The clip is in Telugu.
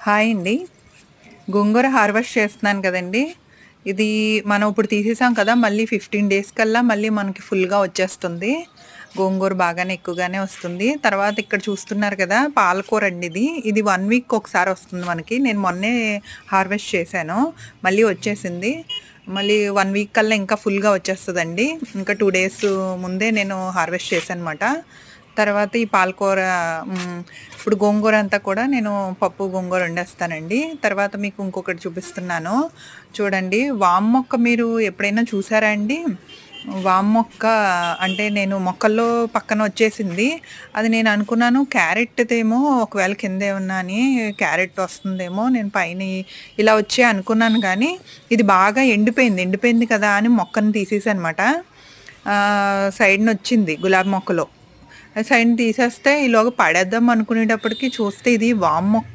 హాయ్ అండి. గోంగూర హార్వెస్ట్ చేస్తున్నాను కదండీ! ఇది మనం ఇప్పుడు తీసేసాం కదా! మళ్ళీ 15 డేస్ కల్లా మళ్ళీ మనకి ఫుల్‌గా వచ్చేస్తుంది. గోంగూర బాగానే ఎక్కువగానే వస్తుంది. తర్వాత ఇక్కడ చూస్తున్నారు కదా! పాలకూర అండి ఇది. ఇది 1 వీక్ ఒకసారి వస్తుంది మనకి. నేను మొన్నే హార్వెస్ట్ చేశాను. మళ్ళీ వచ్చేసింది. మళ్ళీ 1 వీక్ కల్లా ఇంకా ఫుల్‌గా వచ్చేస్తదండి. ఇంకా 2 డేస్ ముందే నేను హార్వెస్ట్ చేశానన్నమాట. తర్వాత ఈ పాలకూర హ్మ్. ఇప్పుడు గోంగూర అంతా కూడా నేను పప్పు గోంగూర వండేస్తానండి. తర్వాత మీకు ఇంకొకటి చూపిస్తున్నాను. చూడండి వాము మొక్క మీరు ఎప్పుడైనా చూసారా అండి? వాము మొక్క అంటే నేను మొక్కల్లో పక్కన వచ్చేసింది. అది నేను అనుకున్నాను క్యారెట్‌దేమో ఒకవేళ కిందేమన్నా అని క్యారెట్ వస్తుందేమో నేను పైన ఇలా వచ్చాయి అనుకున్నాను గానీ, ఇది బాగా ఎండిపోయింది. ఎండిపోయింది కదా! అని మొక్కని తీసేసానమాట. సైడ్‌నొచ్చింది గులాబీ మొక్కలో. సైడ్‌న తీసేస్తే ఈలోగా పడేద్దాం అనుకునేటప్పటికి చూస్తే ఇది వాము మొక్క